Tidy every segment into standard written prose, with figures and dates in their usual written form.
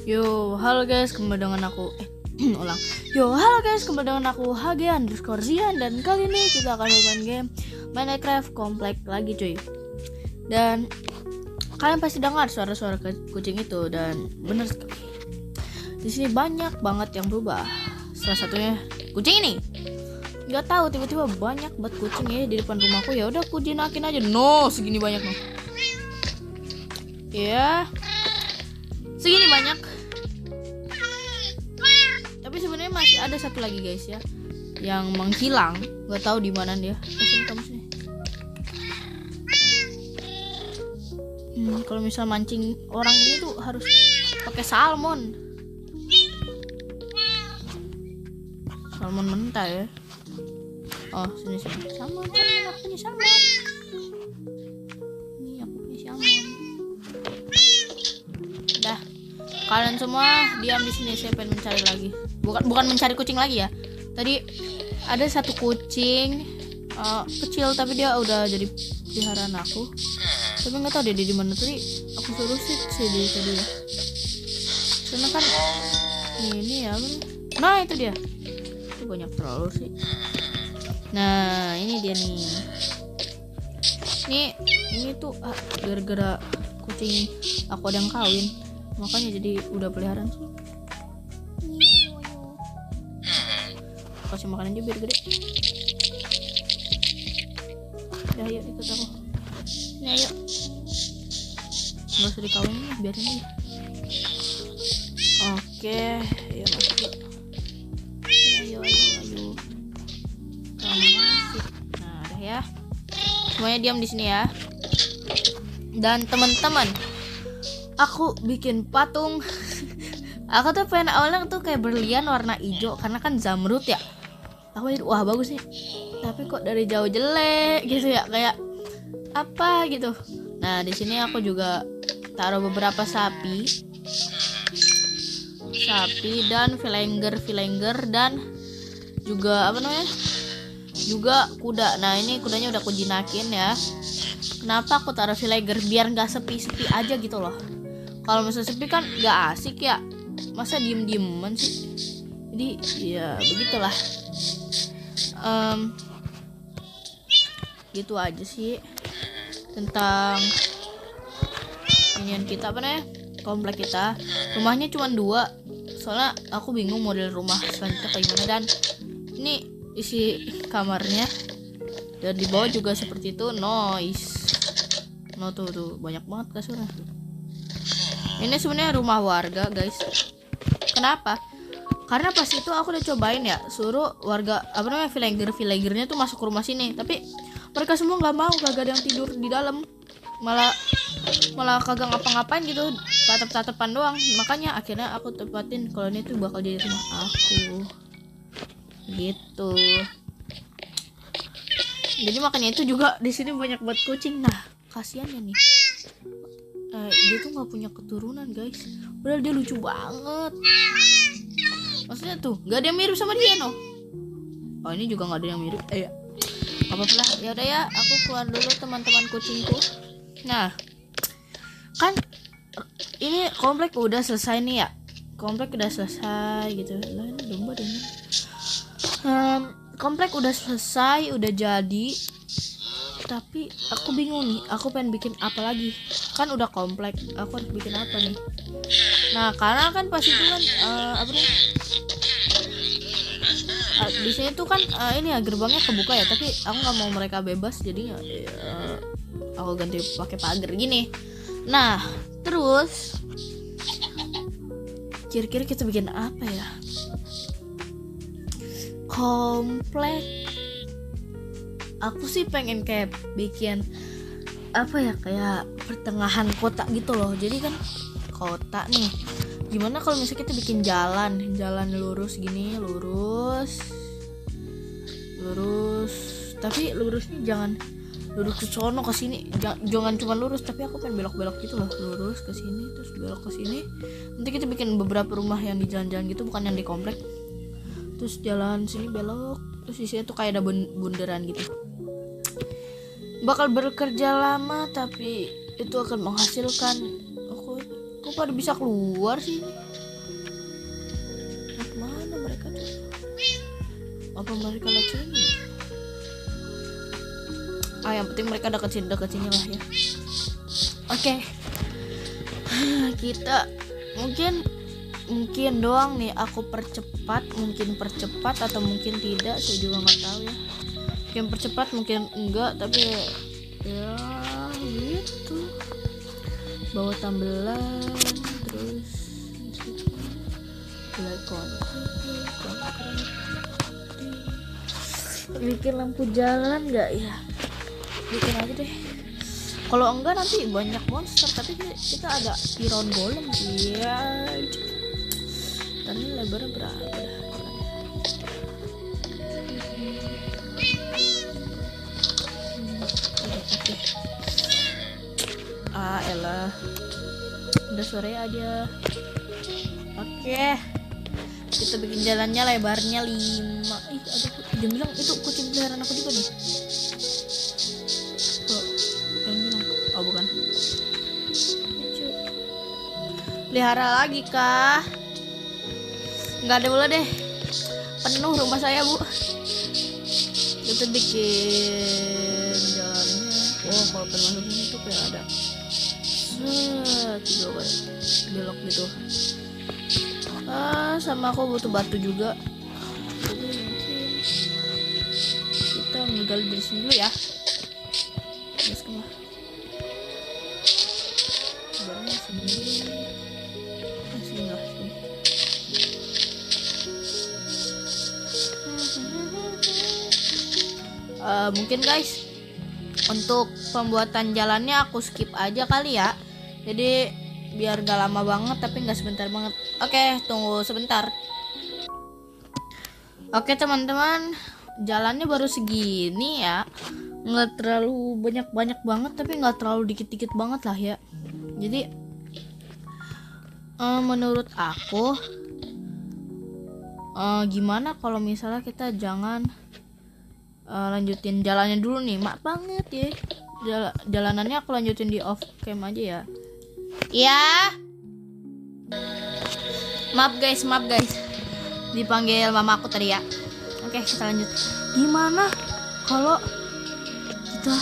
Yo, halo guys, kembali dengan aku ulang. Yo, halo guys, kembali dengan aku Hage_Zian dan kali ini kita akan main game Minecraft komplek lagi cuy. Dan kalian pasti dengar suara-suara kucing itu dan bener sekali. Di sini banyak banget yang berubah. Salah satunya kucing ini. Gak tahu tiba-tiba banyak banget kucing ya di depan rumahku. Ya udah aku jinakin aja. No, segini banyak no. Ya. Segini banyak. Tapi sebenarnya masih ada satu lagi guys ya, yang menghilang. Gak tahu di mana dia. Sini kamu sini. Kalau misal mancing orang ini tuh harus pakai salmon. Salmon mentah ya. Oh sini. Salmon, aku punya salmon. Ini aku punya salmon. Udah. Kalian semua diam di sini, saya pengen mencari lagi. Bukan mencari kucing lagi ya. Tadi ada satu kucing kecil tapi dia udah jadi peliharaan aku. Tapi nggak tahu dia di mana tadi. Aku suruh sih tadi ya. Karena kan ini ya. Nah itu dia. Itu banyak terlalu sih. Nah ini dia nih. Ini tuh gara-gara kucing aku ada yang kawin. Makanya jadi udah peliharaan sih. Kasih makanan dia biar gede. Udah ayo ikut aku. Ini ayo. Gak usah dikawin nih, biarin aja. Oke, ya masuk yuk. Ayo. Kamu masuk. Nah udah ya. Semuanya diam di sini ya. Dan teman-teman, aku bikin patung. Aku tuh pengen awalnya tuh kayak berlian warna hijau karena kan zamrud ya. Aku jadi wah bagus nih. Tapi kok dari jauh jelek gitu ya, kayak apa gitu. Nah di sini aku juga taruh beberapa sapi dan villager dan juga apa namanya? Juga kuda. Nah ini kudanya udah aku jinakin ya. Kenapa aku taruh villager biar nggak sepi-sepi aja gitu loh. Kalau misalnya sepi kan nggak asik ya. Masa diem-dieman sih. Jadi ya begitulah. Gitu aja sih tentang inian kita, apa namanya, komplek kita. Rumahnya cuma 2 soalnya aku bingung model rumah selanjutnya kayak gimana. Dan ini isi kamarnya dan di bawah juga seperti itu. Noise no tuh banyak banget kasurnya. Ini sebenarnya rumah warga guys. Kenapa? Karena pas itu aku udah cobain ya, suruh warga apa namanya villagernya tuh masuk ke rumah sini, tapi mereka semua nggak mau, kagak ada yang tidur di dalam, malah kagak ngapa-ngapain gitu, tatap-tatapan doang. Makanya akhirnya aku tepatin kalau ini tuh bakal jadi rumah aku gitu. Jadi makanya itu juga di sini banyak buat kucing. Nah kasiannya nih, dia tuh nggak punya keturunan guys, padahal dia lucu banget. Maksudnya tuh gak ada yang mirip sama dia no. Oh ini juga gak ada yang mirip. Ya apa-apa lah. Ya udah ya, aku keluar dulu teman-teman kucingku. Nah kan ini komplek udah selesai nih ya. Komplek udah selesai gitu. Lah ini domba deh. Komplek udah selesai, udah jadi. Tapi aku bingung nih, aku pengen bikin apa lagi. Kan udah komplek, aku harus bikin apa nih. Nah karena kan pas itu kan apa nih, di sini tuh kan ini ya gerbangnya kebuka ya, tapi aku nggak mau mereka bebas, jadi aku ganti pakai pagar gini. Nah terus kira-kira kita bikin apa ya? Komplek aku sih pengen kayak bikin apa ya, kayak pertengahan kota gitu loh. Jadi kan kota nih, gimana kalau misalnya kita bikin jalan lurus gini, lurus, tapi lurusnya jangan lurus ke sono ke sini, jangan cuma lurus, tapi aku pengen belok-belok gitu loh, lurus ke sini terus belok ke sini. Nanti kita bikin beberapa rumah yang di jalan-jalan gitu, bukan yang di komplek. Terus jalan sini belok, terus di sini tuh kayak ada bundaran gitu. Bakal bekerja lama tapi itu akan menghasilkan. Aku Kok pada bisa keluar sih? Mana mereka tuh? Apa mereka lagi ini? Yang penting mereka dekat sini lah ya. Oke. Kita mungkin doang nih aku percepat, mungkin percepat atau mungkin tidak, saya juga nggak tahu ya. Mungkin percepat, mungkin enggak, tapi ya gitu. Bawa tambelan, terus bikin lampu jalan nggak ya? Bikin aja deh. Kalau enggak nanti banyak monster, tapi kita ada piron golem ya. Dan ini lebarnya berapa dah? Oke. Elah. Udah sore aja. Oke. Kita bikin jalannya lebarnya 5. Ada dia bilang itu kucing peliharaan aku juga nih. Oh bukan. Pelihara lagi kah? Nggak ada pula deh. Penuh rumah saya bu. Kita bikin jalannya. Oh kalau pengen masuk sini tuh kayak ada 3 belok gitu. Sama aku butuh batu juga. Jadi mungkin kita menggali dari sini dulu ya. Terus kemana? Barangnya sendiri. Sini lah sini. Mungkin guys, untuk pembuatan jalannya aku skip aja kali ya. Jadi biar gak lama banget tapi gak sebentar banget. Oke, tunggu sebentar. Oke teman-teman, jalannya baru segini ya. Nggak terlalu banyak banget tapi nggak terlalu dikit banget lah ya. Jadi menurut aku gimana kalau misalnya kita jangan lanjutin jalannya dulu nih, mak banget ya. Jalanannya aku lanjutin di off cam aja ya. Ya. Maaf guys. Dipanggil mama aku tadi ya. Oke, kita lanjut. Gimana kalau kita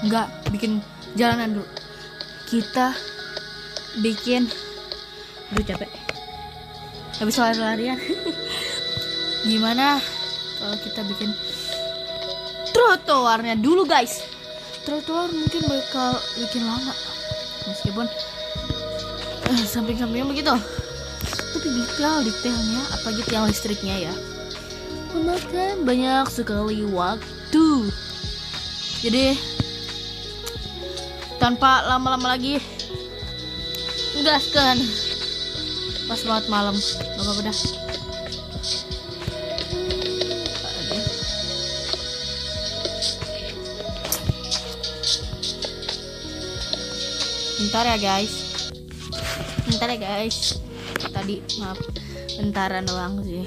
nggak bikin jalanan dulu? Kita bikin, capek. Habis lari-larian. Gimana kalau kita bikin trotoarnya dulu guys? Trotoar mungkin bakal bikin lama. Meskipun samping-sampingnya begitu. Tapi detailnya, apalagi tiang listriknya ya, memakan banyak sekali waktu. Jadi tanpa lama-lama lagi, gaskan. Pas banget malam, gak apa-apa dah. Bentar ya guys. Tadi maaf, bentaran doang sih.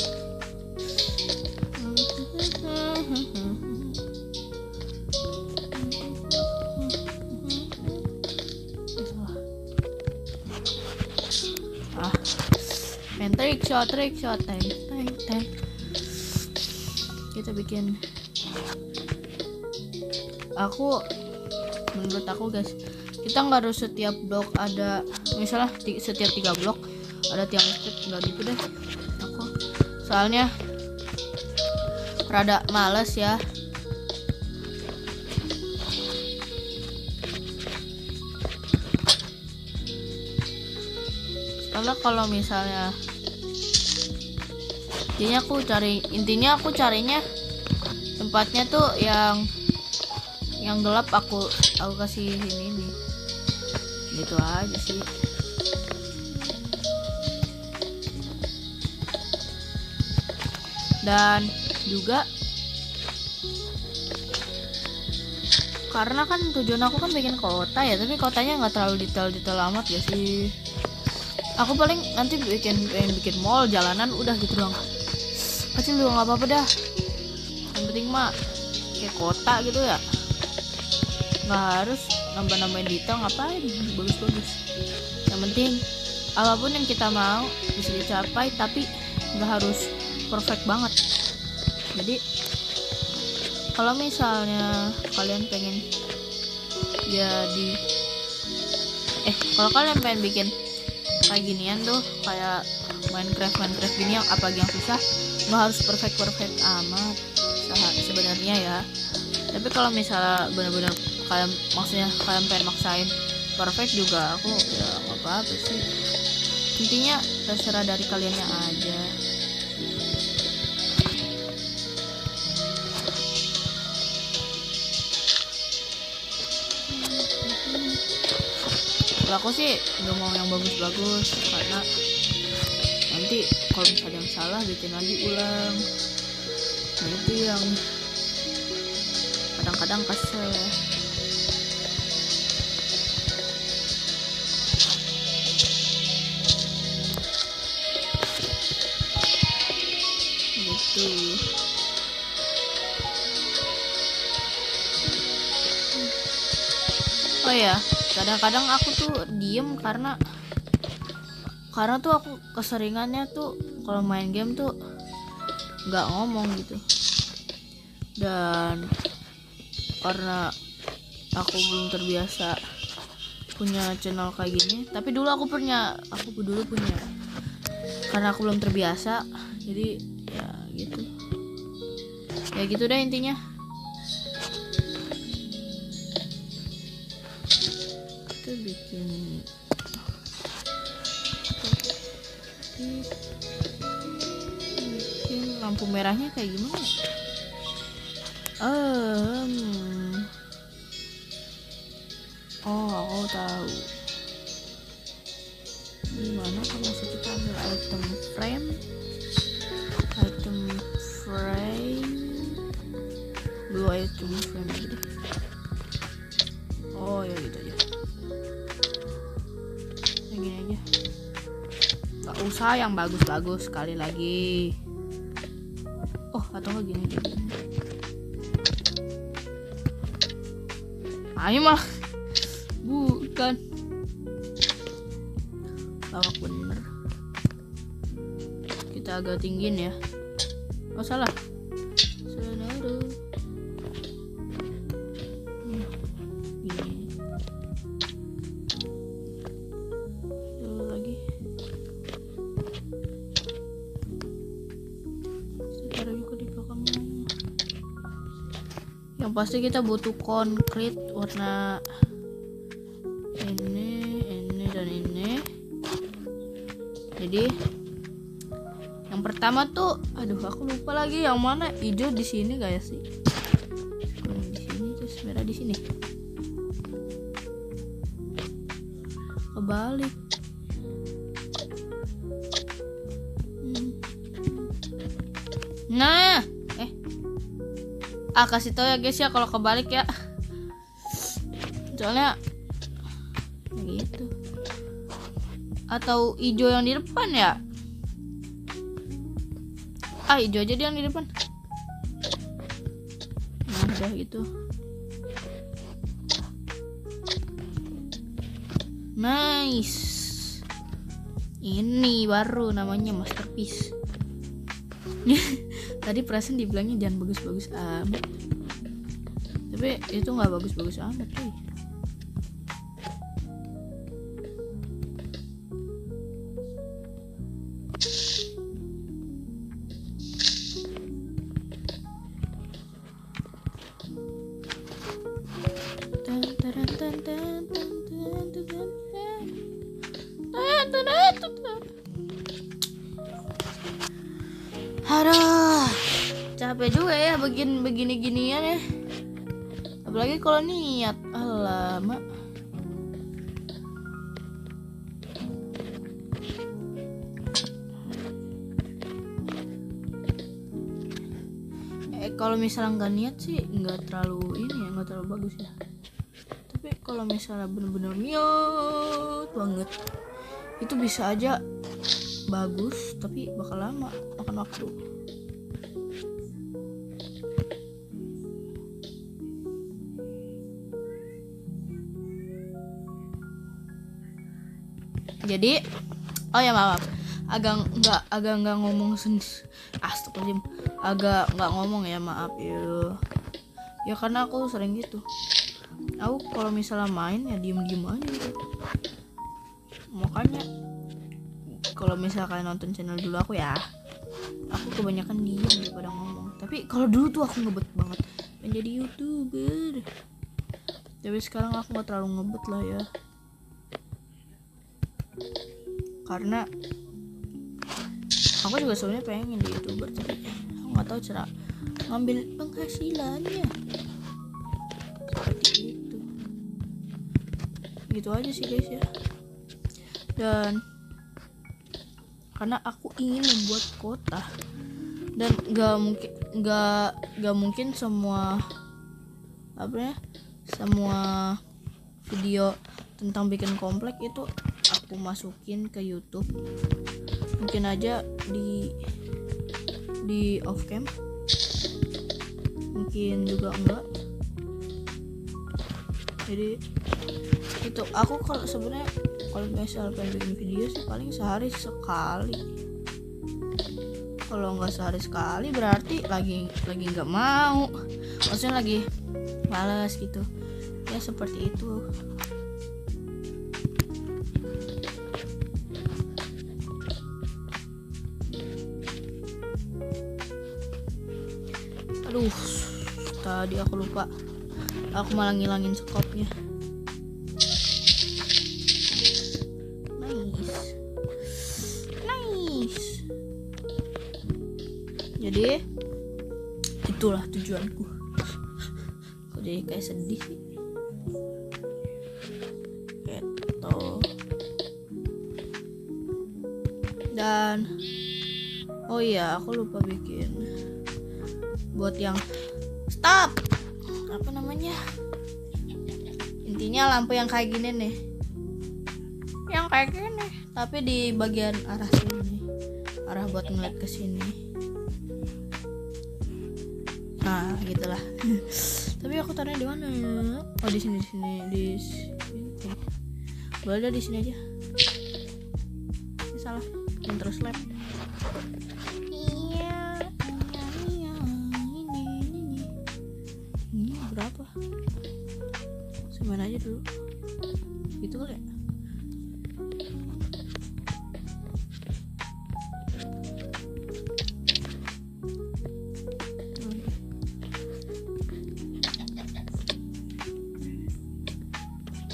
Trick shot time. Kita bikin. Menurut aku guys, kita nggak harus setiap blok ada, misalnya setiap 3 blok ada tiang listrik, nggak gitu deh aku, soalnya rada males ya. Soalnya kalau misalnya intinya aku carinya tempatnya tuh yang gelap, aku kasih ini gitu aja sih. Dan juga karena kan tujuan aku kan bikin kota ya, tapi kotanya nggak terlalu detail amat ya sih. Aku paling nanti pengen bikin mall, jalanan, udah gitu doang. Kecil juga nggak apa-apa dah. Yang penting mah kayak kota gitu ya. Nggak harus nambah-nambahin detail, ngapain, bagus-bagus. Yang penting apapun yang kita mau bisa dicapai, tapi nggak harus perfect banget. Jadi kalau misalnya kalian pengen jadi kalau kalian pengen bikin kayak ginian tuh, kayak Minecraft gini, yang apalagi yang susah, nggak harus perfect amat sebenarnya ya. Tapi kalau misalnya benar-benar maksudnya kalian pengen maksain perfect juga, aku ya nggak apa-apa sih. Intinya terserah dari kaliannya aja. Kalau aku sih nggak mau yang bagus-bagus, karena nanti kalau misalnya yang salah bikin lagi ulang. Nah itu yang kadang-kadang kesel ya. Gitu. Oh ya, kadang-kadang aku tuh diem karena tuh aku keseringannya tuh kalau main game tuh nggak ngomong gitu. Dan karena aku belum terbiasa punya channel kayak gini, tapi dulu aku punya, karena aku belum terbiasa, jadi ya gitu deh intinya. Kita bikin lampu merahnya kayak gimana? Aku tahu. Gimana kalau kita ambil item frame, dua item frame gitu. Oh ya gitu aja. Yang gini aja. Gak usah yang bagus-bagus, sekali lagi. Oh atau nggak gini aja. Ayo mah. Bukan. Lawak bener. Kita agak tinggiin ya. Oh salah. Senado. Gini. Dulu lagi. Taruh juga di belakangnya. Yang pasti kita butuh konkrit warna ini dan ini. Jadi yang pertama tuh, aku lupa lagi yang mana. Hijau di sini gak ya sih? Kuning di sini, terus merah di sini. Kebalik. Nah, kasih tau ya guys ya kalau kebalik ya. Soalnya gitu. Atau hijau yang di depan ya? Hijau aja dia yang di depan. Nah udah gitu. Nice. Ini baru namanya masterpiece. Tadi perasaan dibilangnya jangan bagus-bagus amat, tapi itu nggak bagus-bagus amat cuy. Aduh, capek juga ya begini-ginian ya. Apalagi kalau niat, alamak. Kalau misalnya nggak niat sih nggak terlalu nggak terlalu bagus ya. Tapi kalau misalnya bener-bener niat banget, itu bisa aja bagus, tapi bakal lama, makan waktu. Jadi Oh ya maaf, agak nggak ngomong astagfirullahaladzim, agak nggak ngomong ya, maaf ya. Ya karena aku sering gitu. Aku kalau misalnya main ya diem aja gitu. Makanya kalau misalnya kalian nonton channel dulu aku ya, aku kebanyakan diem daripada ngomong. Tapi kalau dulu tuh aku ngebet banget menjadi YouTuber. Tapi sekarang aku nggak terlalu ngebet lah ya. Karena aku juga sebenarnya pengen di YouTuber, tapi aku nggak tahu cara ngambil penghasilannya. Seperti itu. Gitu aja sih guys ya. Dan karena aku ingin membuat kota, dan nggak mungkin semua semua video tentang bikin komplek itu aku masukin ke YouTube. Mungkin aja di off cam, mungkin juga enggak. Jadi itu aku kalau sebenarnya kalau misal pengen bikin video sih paling sehari sekali. Kalau nggak sehari sekali berarti lagi nggak mau, maksudnya lagi malas gitu ya, seperti itu. Aduh, tadi aku lupa, aku malah ngilangin skopnya. Nice. Jadi itulah tujuanku. Kok jadi kayak sedih sih gitu. Dan oh iya, aku lupa bikin buat yang stop, apa namanya, intinya lampu yang kayak gini nih, yang kayak gini tapi di bagian arah sini, arah buat ngeliat ke sini. Nah gitulah. Tapi aku taruhnya di mana ya? Oh di sini. Boleh di sini aja. Ini salah, yang terus lab. Ini berapa? Semuanya aja dulu. Gitu kali ya.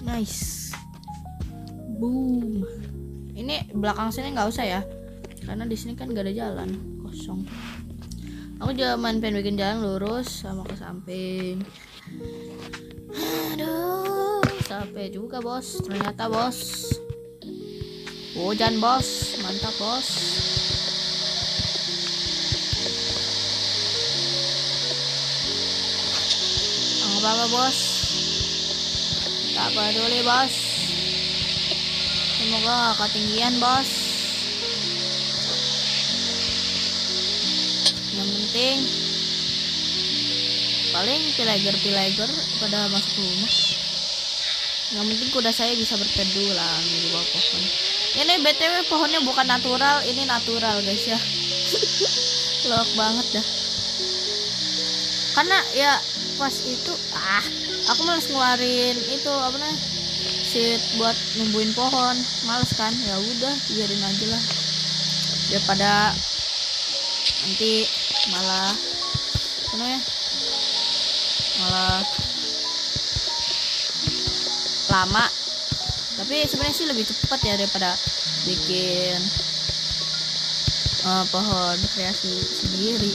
Nice. Boom. Ini belakang sini nggak usah ya, karena di sini kan gak ada jalan, kosong. Aku juga pengen bikin jalan lurus sama ke samping. Aduh, capek juga bos. Ternyata bos, hujan bos, mantap bos. Nggak apa-apa bos, tak peduli bos. Semoga gak ketinggian bos. Yang penting paling pilager pada masuk rumah. Nggak mungkin kuda saya bisa berteduh lah di bawah pohon. Ini BTW pohonnya bukan natural, ini natural guys ya. Lok banget dah. Karena ya pas itu aku males ngeluarin itu apa namanya, seed buat numbuhin pohon, males kan. Ya udah biarin aja lah, daripada nanti malah lama. Tapi sebenarnya sih lebih cepat ya daripada bikin pohon kreasi sendiri,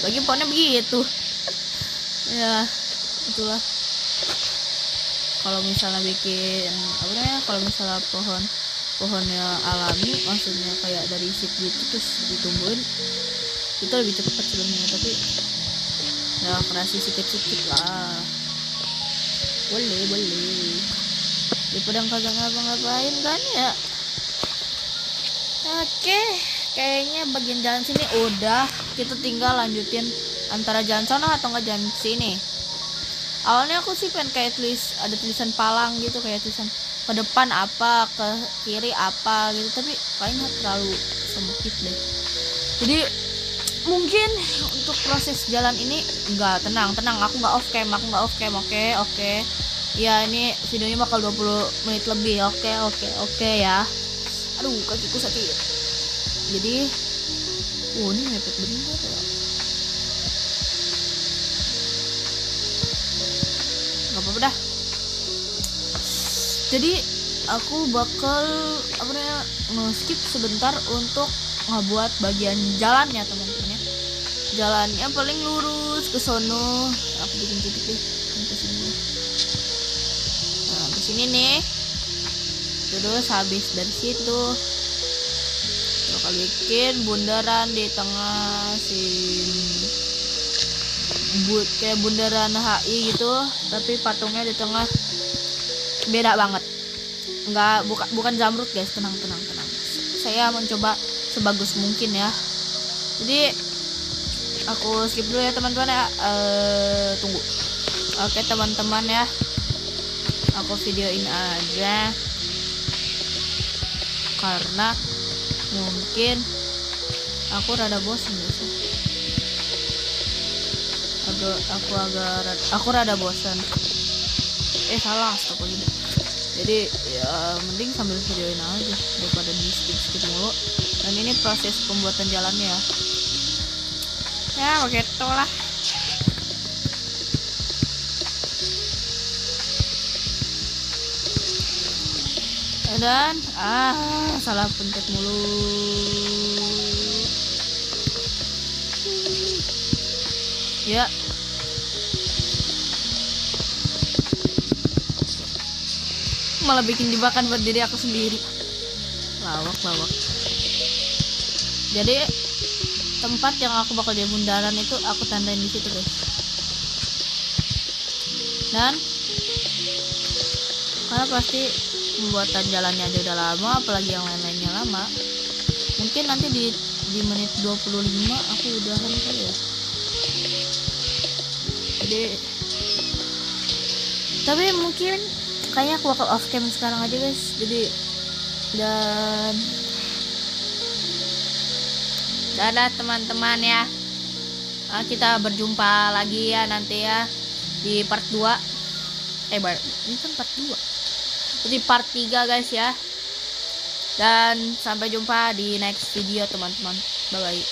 bagi pohonnya begitu. Ya itulah, kalau misalnya bikin apa namanya, kalau misalnya pohonnya alami, maksudnya kayak dari seed gitu terus ditumbuhin, itu lebih cepat sebenarnya. Tapi ya kreasi sikit-sikit lah, boleh daripada kagak ngapa-ngapain kan ya. Oke, kayaknya bagian jalan sini udah, kita tinggal lanjutin antara jalan sana atau enggak jalan sini. Awalnya aku sih pengen kayak ada tulisan palang gitu, kayak tulisan ke depan apa, ke kiri apa gitu, tapi kayaknya terlalu sempit deh. Jadi mungkin untuk proses jalan ini enggak, tenang aku nggak off cam. Oke. Ya ini videonya bakal 20 menit lebih. Oke ya. Aduh, kakiku sakit. Jadi ini mepet bener ya. Gak apa-apa dah. Jadi aku bakal skip sebentar untuk ngebuat bagian jalannya, teman-teman ya. Jalannya paling lurus ke sono. Aku bikin titik deh ke sini. Nah, ke sini nih. Terus habis dari situ bakal bikin bundaran di tengah sini. Kayak bundaran HI gitu, tapi patungnya di tengah. Beda banget. Bukan Zamrud guys, tenang. Saya mencoba sebagus mungkin ya. Jadi aku skip dulu ya teman-teman ya. Tunggu. Oke teman-teman ya, aku videoin aja karena mungkin aku rada bosan guys. Aku rada bosan. Salah astagfirullah. Jadi ya mending sambil videoin aja daripada di skip mulu. Dan ini proses pembuatan jalannya ya. Ya begitulah. Dan salah pencet mulu. Ya. Malah bikin jebakan buat diri aku sendiri. Lawak. Jadi tempat yang aku bakal jadi bundaran itu aku tandain di situ guys. Dan karena pasti pembuatan jalannya aja udah lama, apalagi yang lain-lainnya lama. Mungkin nanti di menit 25 aku udahan kali ya. Jadi tapi mungkin kayaknya aku bakal off cam sekarang aja guys. Jadi dan dadah teman-teman ya. Kita berjumpa lagi ya nanti ya di part 2. Ini kan part 2. Jadi part 3 guys ya. Dan sampai jumpa di next video teman-teman. Bye bye.